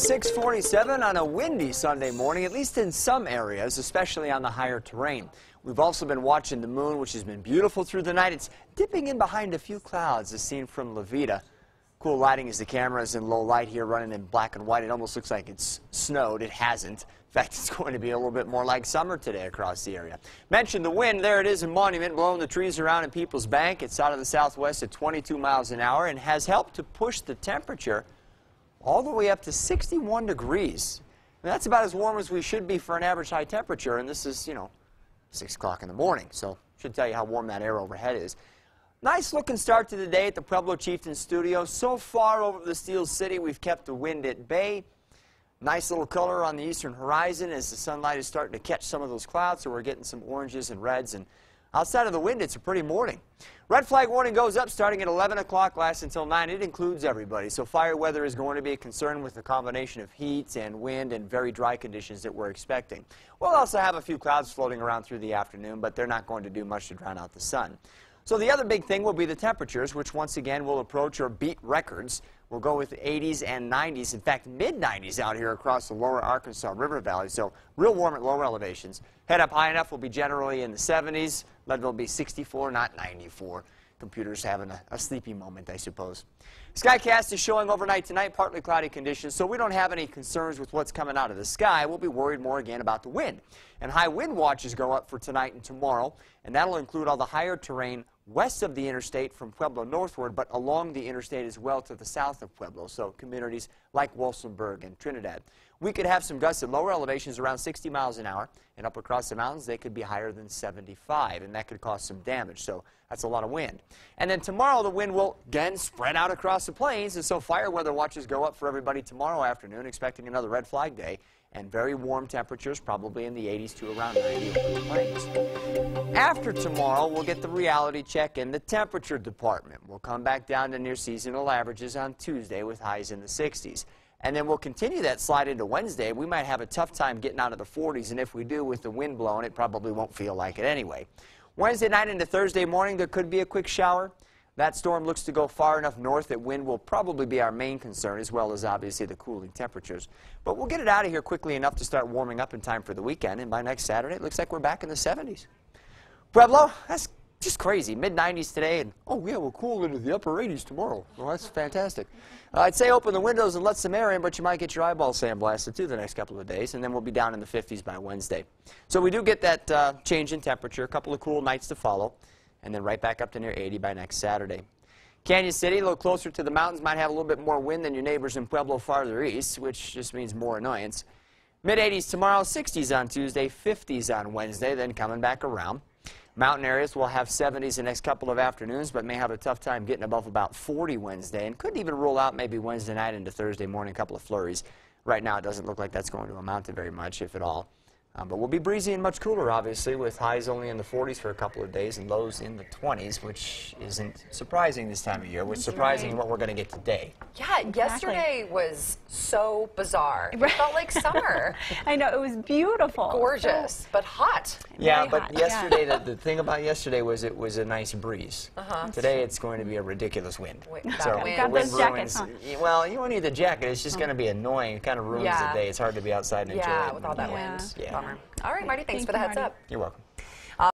6:47 on a windy Sunday morning, at least in some areas, especially on the higher terrain. We've also been watching the moon, which has been beautiful through the night. It's dipping in behind a few clouds, as seen from La Vida. Cool lighting as the camera is in low light here, running in black and white. It almost looks like it's snowed. It hasn't. In fact, it's going to be a little bit more like summer today across the area. Mentioned the wind. There it is in Monument, blowing the trees around in People's Bank. It's out of the southwest at 22 miles an hour and has helped to push the temperature all the way up to 61 degrees. And that's about as warm as we should be for an average high temperature, and this is, 6 o'clock in the morning, so should tell you how warm that air overhead is. Nice looking start to the day at the Pueblo Chieftain Studio. So far over the Steel City, we've kept the wind at bay. Nice little color on the eastern horizon as the sunlight is starting to catch some of those clouds, so we're getting some oranges and reds. And outside of the wind, it's a pretty morning. Red flag warning goes up starting at 11 o'clock, lasts until 9. It includes everybody. So fire weather is going to be a concern with the combination of heat and wind and very dry conditions that we're expecting. We'll also have a few clouds floating around through the afternoon, but they're not going to do much to drown out the sun. So the other big thing will be the temperatures, which once again will approach or beat records. We'll go with 80s and 90s, in fact mid-90s out here across the lower Arkansas River Valley, so real warm at lower elevations. Head up high enough will be generally in the 70s. Leadville will be 64, not 94. Computers having a sleepy moment, I suppose. Skycast is showing overnight tonight partly cloudy conditions, so we don't have any concerns with what's coming out of the sky. We'll be worried more again about the wind. And high wind watches go up for tonight and tomorrow, and that'll include all the higher terrain west of the interstate from Pueblo northward, but along the interstate as well to the south of Pueblo, so communities like Wilsonburg and Trinidad. We could have some gusts at lower elevations around 60 miles an hour, and up across the mountains they could be higher than 75, and that could cause some damage, so that's a lot of wind. And then tomorrow the wind will again spread out across the plains, and so fire weather watches go up for everybody tomorrow afternoon, expecting another red flag day, and very warm temperatures, probably in the 80s to around 90 over the plains. After tomorrow, we'll get the reality check in the temperature department. We'll come back down to near seasonal averages on Tuesday with highs in the 60s. And then we'll continue that slide into Wednesday. We might have a tough time getting out of the 40s, and if we do, with the wind blowing, it probably won't feel like it anyway. Wednesday night into Thursday morning, there could be a quick shower. That storm looks to go far enough north that wind will probably be our main concern, as well as obviously the cooling temperatures. But we'll get it out of here quickly enough to start warming up in time for the weekend, and by next Saturday, it looks like we're back in the 70s. Pueblo, that's just crazy. Mid-90s today, and oh yeah, we'll cool into the upper 80s tomorrow. Well, that's fantastic. I'd say open the windows and let some air in, but you might get your eyeballs sandblasted too the next couple of days, and then we'll be down in the 50s by Wednesday. So we do get that change in temperature, a couple of cool nights to follow, and then right back up to near 80 by next Saturday. Canyon City, a little closer to the mountains, might have a little bit more wind than your neighbors in Pueblo farther east, which just means more annoyance. Mid-80s tomorrow, 60s on Tuesday, 50s on Wednesday, then coming back around. Mountain areas will have 70s the next couple of afternoons, but may have a tough time getting above about 40 Wednesday, and couldn't even rule out maybe Wednesday night into Thursday morning, a couple of flurries. Right now, it doesn't look like that's going to amount to very much, if at all. But we'll be breezy and much cooler, obviously, with highs only in the 40s for a couple of days and lows in the 20s, which isn't surprising this time of year, which is surprising what we're going to get today. Yeah, yesterday was so bizarre. It felt like summer. I know, it was beautiful. Gorgeous, but hot. Yeah, but yesterday, the thing about yesterday was it was a nice breeze. Today it's going to be a ridiculous wind. So we've got those jackets, huh? Well, you won't need the jacket. It's just going to be annoying. It kind of ruins the day. It's hard to be outside and enjoy it. With all that wind. Yeah. Bummer. All right, Marty, thanks for the heads up. You're welcome.